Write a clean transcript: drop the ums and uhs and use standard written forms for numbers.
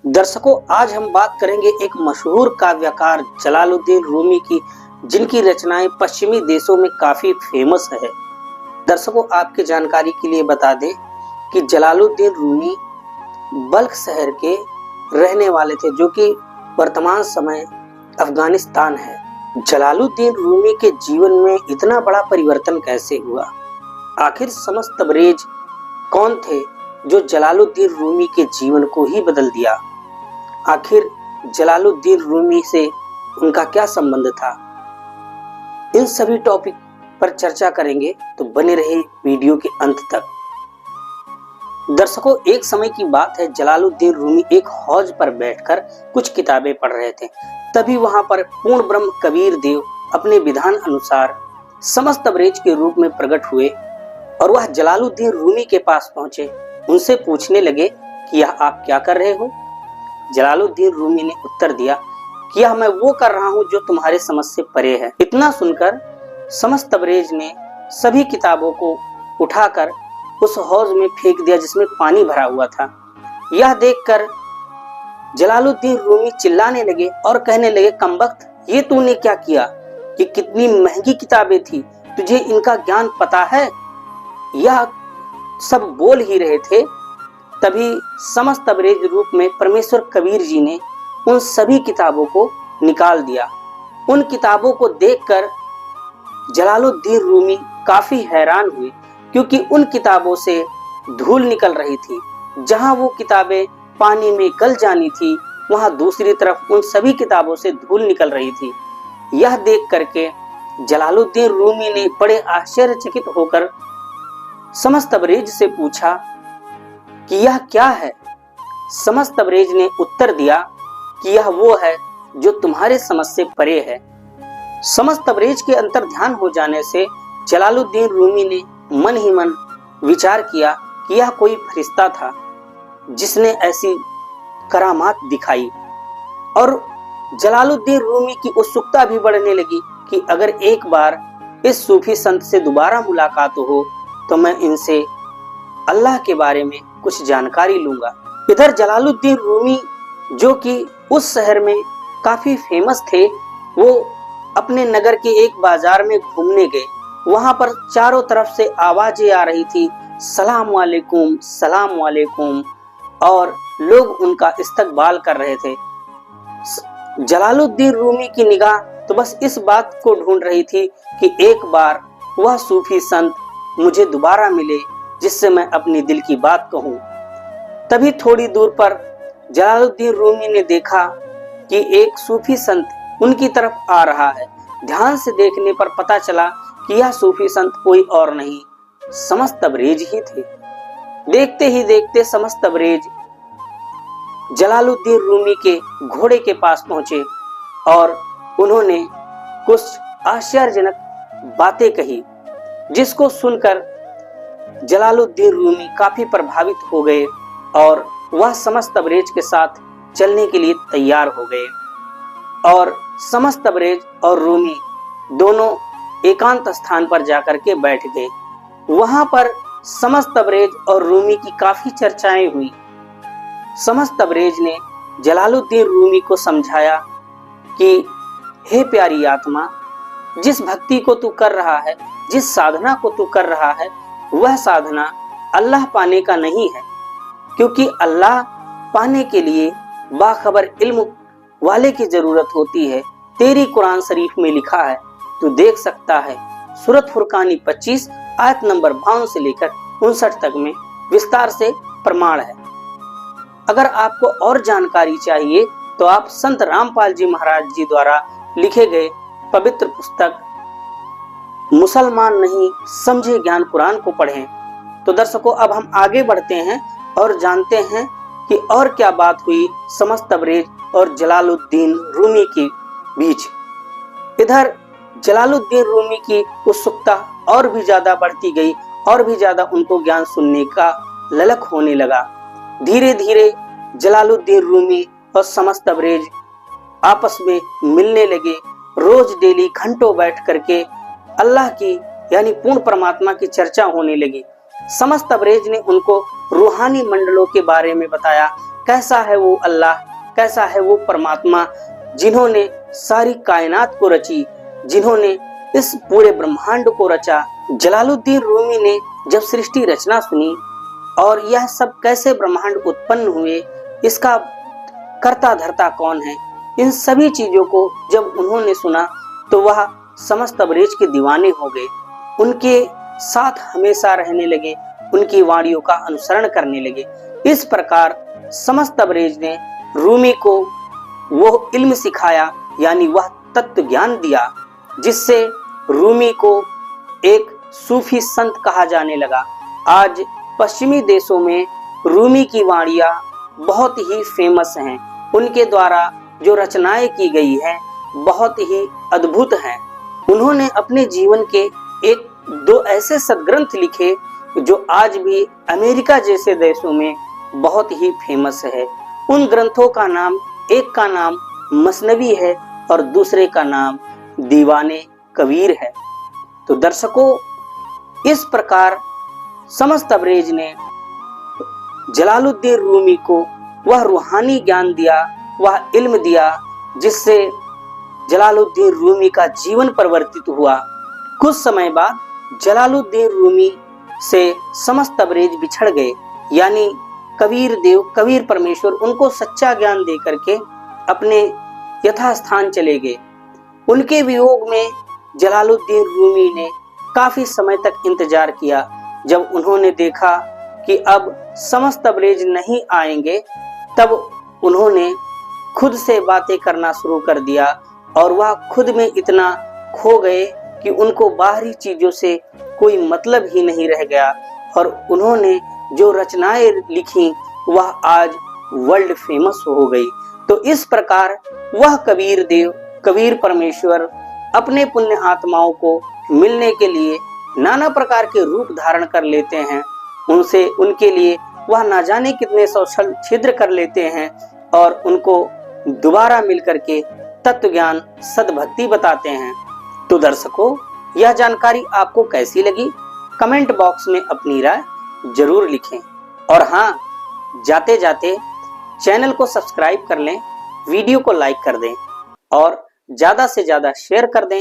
दर्शकों, आज हम बात करेंगे एक मशहूर काव्यकार जलालुद्दीन रूमी की, जिनकी रचनाएं पश्चिमी देशों में काफी फेमस है। दर्शकों, आपकी जानकारी के लिए बता दें कि जलालुद्दीन रूमी बल्ख शहर के रहने वाले थे, जो कि वर्तमान समय अफगानिस्तान है। जलालुद्दीन रूमी के जीवन में इतना बड़ा परिवर्तन कैसे हुआ? आखिर समस्त तबरेज कौन थे जो जलालुद्दीन रूमी के जीवन को ही बदल दिया? आखिर जलालुद्दीन रूमी से उनका क्या संबंध था? इन सभी टॉपिक पर चर्चा करेंगे, तो बने रहे वीडियो के अंत तक। दर्शकों, एक समय की बात है, जलालुद्दीन रूमी एक हौज पर बैठकर कुछ किताबें पढ़ रहे थे। तभी वहां पर पूर्ण ब्रह्म कबीर देव अपने विधान अनुसार समस्त तबरेज के रूप में प्रकट हुए और वह जलालुद्दीन रूमी के पास पहुंचे। उनसे पूछने लगे कि यह आप क्या कर रहे हो? जलालुद्दीन रूमी ने उत्तर दिया कि यह मैं वो कर रहा हूं जो तुम्हारे समझ से परे है। इतना सुनकर समस्त तबरेज ने सभी किताबों को उठाकर उस हौज में फेंक दिया जिसमें पानी भरा हुआ था। यह देखकर जलालुद्दीन रूमी चिल्लाने लगे और कहने लगे, कमबख्त, ये तूने क्या किया? ये कितनी महंगी किताबें थी, तुझे इनका ज्ञान पता है? यह सब बोल ही रहे थे, तभी समस्त तबरेज रूप में परमेश्वर कबीर जी ने उन सभी किताबों को निकाल दिया। उन किताबों को देखकर जलालुद्दीन रूमी काफी हैरान हुए, क्योंकि उन किताबों से धूल निकल रही थी। जहां वो किताबें पानी में गल जानी थी, वहां दूसरी तरफ उन सभी किताबों से धूल निकल रही थी। यह देख करके जलालुद्दीन रूमी ने बड़े आश्चर्यचकित होकर समस्त तबरेज से पूछा कि यह क्या है? समस्त तबरेज ने उत्तर दिया कि यह वो है जो तुम्हारे समझ से परे है। समस्त तबरेज के अंतर ध्यान हो जाने से जलालुद्दीन रूमी ने मन ही मन विचार किया कि यह कोई फरिश्ता था जिसने ऐसी करामात दिखाई। और जलालुद्दीन रूमी की उत्सुकता भी बढ़ने लगी कि अगर एक बार इस सूफी संत से दोबारा मुलाकात हो तो मैं इनसे अल्लाह के बारे में कुछ जानकारी लूंगा। इधर जलालुद्दीन रूमी, जो कि उस शहर में काफी फेमस थे, वो अपने नगर के एक बाजार में घूमने गए। वहां पर चारों तरफ से आवाजें आ रही थी, सलाम वालेकुम, सलाम वालेकुम, और लोग उनका इस्तकबाल कर रहे थे। जलालुद्दीन रूमी की निगाह तो बस इस बात को ढूंढ रही थी कि एक बार वह सूफी संत मुझे दोबारा मिले, जिससे मैं अपनी दिल की बात कहूं। तभी थोड़ी दूर पर जलालुद्दीन रूमी ने देखा कि एक सूफी संत उनकी तरफ आ रहा है। ध्यान से देखने पर पता चला कि यह सूफी संत कोई और नहीं, समस्त तबरेज ही थे। देखते ही देखते समस्त तबरेज जलालुद्दीन रूमी के घोड़े के पास पहुंचे और उन्होंने कुछ आश्चर्यजनक बातें कही, जिसको सुनकर जलालुद्दीन रूमी काफी प्रभावित हो गए और वह समस्त तबरेज के साथ चलने के लिए तैयार हो गए। और समस्त तबरेज और रूमी दोनों एकांत स्थान पर जाकर के बैठ गए। वहां पर समस्त तबरेज और रूमी की काफी चर्चाएं हुई। समस्त तबरेज ने जलालुद्दीन रूमी को समझाया कि हे प्यारी आत्मा, जिस भक्ति को तू कर रहा है, जिस साधना को तू कर रहा है, वह साधना अल्लाह पाने का नहीं है, क्योंकि अल्लाह पाने के लिए बाखबर इल्म वाले की जरूरत होती है। तेरी कुरान शरीफ में लिखा है, तू देख सकता है, सूरत फुरकानी 25 आयत नंबर 52 से लेकर 59 तक में विस्तार से प्रमाण है। अगर आपको और जानकारी चाहिए तो आप संत रामपाल जी महाराज जी द्वारा लिखे गए पवित्र पुस्तक मुसलमान नहीं समझे ज्ञान कुरान को पढ़ें। तो दर्शकों, अब हम आगे बढ़ते हैं और जानते हैं कि और क्या बात हुई समस्त तबरेज और जलालुद्दीन रूमी के बीच। इधर जलालुद्दीन रूमी की उत्सुकता और भी ज्यादा बढ़ती गई और भी ज्यादा उनको ज्ञान सुनने का ललक होने लगा। धीरे धीरे जलालुद्दीन रूमी और समस्त तबरेज आपस में मिलने लगे। रोज डेली घंटों बैठ करके अल्लाह की यानी पूर्ण परमात्मा की चर्चा होने लगी। समस्त तबरेज ने उनको रूहानी मंडलों के बारे में बताया कैसा है वो अल्लाह, कैसा है वो परमात्मा जिन्होंने सारी कायनात को रची, जिन्होंने इस पूरे ब्रह्मांड को रचा। जलालुद्दीन रूमी ने जब सृष्टि रचना सुनी और यह सब कैसे ब्रह्मांड उत्पन्न हुए, इसका कर्ता धर्ता कौन है, इन सभी चीजों को जब उन्होंने सुना तो वह समस्त तबरेज के दीवाने हो गए। उनके साथ हमेशा रहने लगे, उनकी वाणियों का अनुसरण करने लगे। इस प्रकार समस्त तबरेज ने रूमी को वो इल्म सिखाया, यानी वह तत्व ज्ञान दिया, जिससे रूमी को एक सूफी संत कहा जाने लगा। आज पश्चिमी देशों में रूमी की वाणियां बहुत ही फेमस हैं। उनके द्वारा जो रचनाएं की गई हैं बहुत ही अद्भुत हैं। उन्होंने अपने जीवन के एक दो ऐसे सदग्रंथ लिखे जो आज भी अमेरिका जैसे देशों में बहुत ही फेमस है। उन ग्रंथों का नाम, एक का नाम मसनवी है और दूसरे का नाम दीवाने कबीर है। तो दर्शकों, इस प्रकार समस्त तबरेज ने जलालुद्दीन रूमी को वह रूहानी ज्ञान दिया, वह इल्म दिया, जिससे जलालुद्दीन रूमी का जीवन परिवर्तित हुआ। कुछ समय बाद जलालुद्दीन रूमी से समस्त तबरेज बिछड़ गए, यानी कबीर देव, कबीर परमेश्वर उनको सच्चा ज्ञान दे करके अपने यथास्थान चले गए। उनके वियोग में जलालुद्दीन रूमी ने काफी समय तक इंतजार किया। जब उन्होंने देखा कि अब समस्त तबरेज नहीं आएंगे, तब उन्होंने खुद से बातें करना शुरू कर दिया और वह खुद में इतना खो गए कि उनको बाहरी चीजों से कोई मतलब ही नहीं रह गया। और उन्होंने जो रचनाएं लिखी वह आज वर्ल्ड फेमस हो गई। तो इस प्रकार वह कबीर देव, कबीर परमेश्वर अपने पुण्य आत्माओं को मिलने के लिए नाना प्रकार के रूप धारण कर लेते हैं। उनसे, उनके लिए वह ना जाने कितने सौ छिद्र कर लेते हैं और उनको दोबारा मिल करके तत्व ज्ञान, सद्भक्ति बताते हैं। तो दर्शकों, यह जानकारी आपको कैसी लगी? कमेंट बॉक्स में अपनी राय जरूर लिखें। और हाँ, जाते जाते चैनल को सब्सक्राइब कर लें, वीडियो को लाइक कर दें और ज्यादा से ज्यादा शेयर कर दें।